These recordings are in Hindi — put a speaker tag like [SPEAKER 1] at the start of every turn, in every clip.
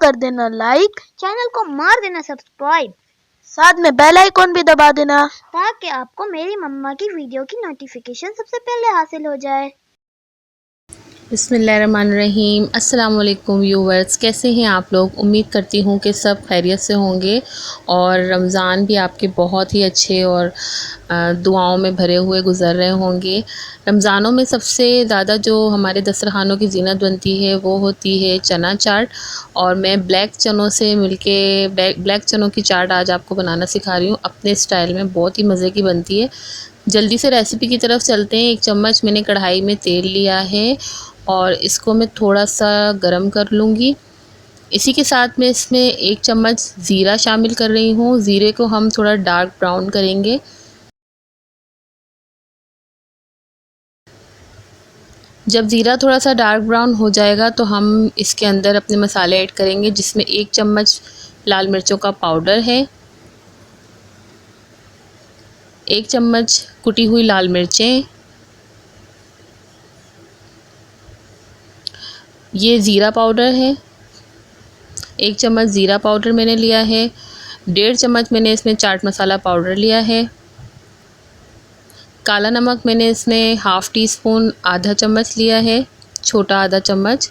[SPEAKER 1] कर देना लाइक,
[SPEAKER 2] चैनल को मार देना सब्सक्राइब,
[SPEAKER 1] साथ में बेल आइकॉन भी दबा देना
[SPEAKER 2] ताकि आपको मेरी मम्मा की वीडियो की नोटिफिकेशन सबसे पहले हासिल हो जाए।
[SPEAKER 3] बिस्मिल्लाहिर्रहमानिर्रहीम। अस्सलाम वालेकुम व्यूवर्स, कैसे हैं आप लोग? उम्मीद करती हूँ कि सब खैरियत से होंगे और रमज़ान भी आपके बहुत ही अच्छे और दुआओं में भरे हुए गुज़र रहे होंगे। रमज़ानों में सबसे ज़्यादा जो हमारे दस्तरखानों की ज़ीनत बनती है वो होती है चना चाट, और मैं ब्लैक चनों से मिलके ब्लैक चनों की चाट आज आपको बनाना सिखा रही हूँ अपने स्टाइल में। बहुत ही मज़े की बनती है। जल्दी से रेसिपी की तरफ चलते हैं। 1 चम्मच मैंने कढ़ाई में तेल लिया है और इसको मैं थोड़ा सा गरम कर लूँगी। इसी के साथ मैं इसमें 1 चम्मच ज़ीरा शामिल कर रही हूँ। ज़ीरे को हम थोड़ा डार्क ब्राउन करेंगे। जब ज़ीरा थोड़ा सा डार्क ब्राउन हो जाएगा तो हम इसके अंदर अपने मसाले ऐड करेंगे, जिसमें 1 चम्मच लाल मिर्चों का पाउडर है, 1 चम्मच कुटी हुई लाल मिर्चें, ये ज़ीरा पाउडर है, 1 चम्मच ज़ीरा पाउडर मैंने लिया है, 1.5 चम्मच मैंने इसमें चाट मसाला पाउडर लिया है, काला नमक मैंने इसमें हाफ़ टी स्पून आधा चम्मच लिया है, छोटा आधा चम्मच।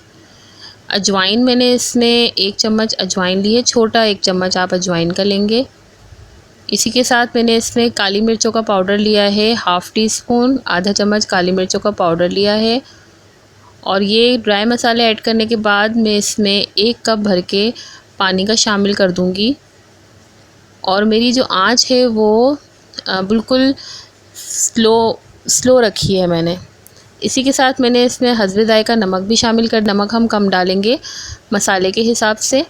[SPEAKER 3] अजवाइन मैंने इसमें 1 चम्मच अजवाइन ली है, छोटा 1 चम्मच आप अजवाइन का लेंगे। इसी के साथ मैंने इसमें काली मिर्चों का पाउडर लिया है, हाफ़ टी स्पून, आधा चम्मच काली मिर्चों का पाउडर लिया है। और ये ड्राई मसाले ऐड करने के बाद मैं इसमें 1 कप भर के पानी का शामिल कर दूंगी। और मेरी जो आंच है वो बिल्कुल स्लो रखी है मैंने। इसी के साथ मैंने इसमें हस्बे ज़ायक़ा नमक भी शामिल कर, नमक हम कम डालेंगे मसाले के हिसाब से।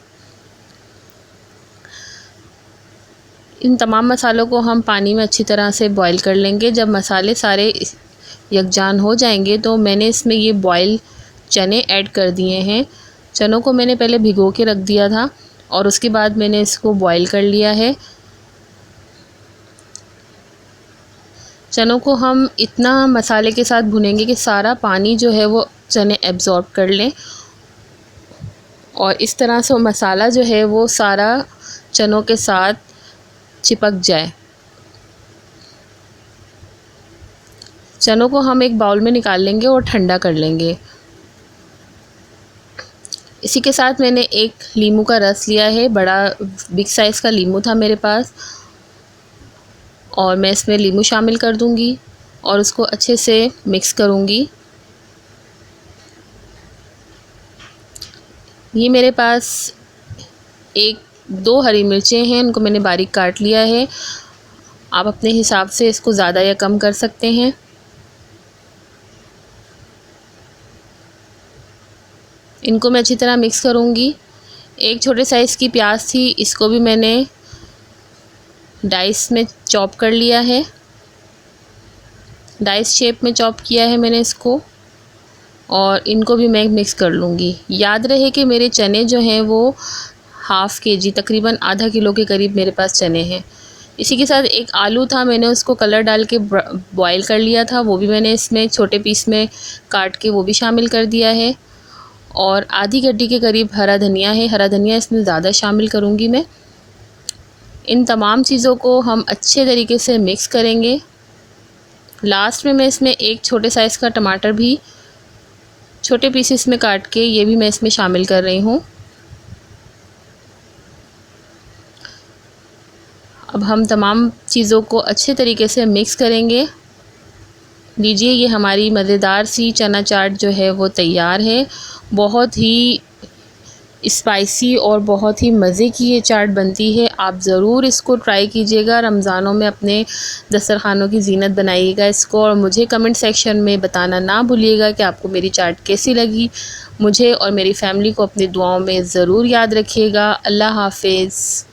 [SPEAKER 3] इन तमाम मसालों को हम पानी में अच्छी तरह से बॉईल कर लेंगे। जब मसाले सारे यकजान हो जाएंगे तो मैंने इसमें ये बॉईल चने ऐड कर दिए हैं। चनों को मैंने पहले भिगो के रख दिया था और उसके बाद मैंने इसको बॉईल कर लिया है। चनों को हम इतना मसाले के साथ भुनेंगे कि सारा पानी जो है वो चने एब्ज़ॉर्ब कर लें, और इस तरह से मसाला जो है वो सारा चनों के साथ चिपक जाए। चनों को हम एक बाउल में निकाल लेंगे और ठंडा कर लेंगे। इसी के साथ मैंने 1 लीमू का रस लिया है, बड़ा बिग साइज़ का लीमू था मेरे पास, और मैं इसमें लीमू शामिल कर दूंगी और उसको अच्छे से मिक्स करूंगी। ये मेरे पास 1-2 हरी मिर्चें हैं, उनको मैंने बारीक काट लिया है। आप अपने हिसाब से इसको ज़्यादा या कम कर सकते हैं। इनको मैं अच्छी तरह मिक्स करूंगी। 1 छोटे साइज़ की प्याज थी, इसको भी मैंने डाइस में चॉप कर लिया है, डाइस शेप में चॉप किया है मैंने इसको, और इनको भी मैं मिक्स कर लूँगी। याद रहे कि मेरे चने जो हैं वो हाफ़ केजी, तकरीबन आधा किलो के करीब मेरे पास चने हैं। इसी के साथ 1 आलू था, मैंने उसको कलर डाल के बॉईल कर लिया था, वो भी मैंने इसमें छोटे पीस में काट के वो भी शामिल कर दिया है। और आधी गड्डी के करीब हरा धनिया है, हरा धनिया इसमें ज़्यादा शामिल करूँगी मैं। इन तमाम चीज़ों को हम अच्छे तरीके से मिक्स करेंगे। लास्ट में मैं इसमें 1 छोटे साइज़ का टमाटर भी छोटे पीसेस में काट के ये भी मैं इसमें शामिल कर रही हूँ। अब हम तमाम चीज़ों को अच्छे तरीके से मिक्स करेंगे। लीजिए, ये हमारी मज़ेदार सी चना चाट जो है वो तैयार है। बहुत ही स्पाइसी और बहुत ही मज़े की ये चाट बनती है। आप ज़रूर इसको ट्राई कीजिएगा। रमज़ानों में अपने दस्तरखानों की ज़ीनत बनाइएगा इसको, और मुझे कमेंट सेक्शन में बताना ना भूलिएगा कि आपको मेरी चाट कैसी लगी। मुझे और मेरी फैमिली को अपनी दुआओं में ज़रूर याद रखिएगा। अल्लाह हाफ़िज़।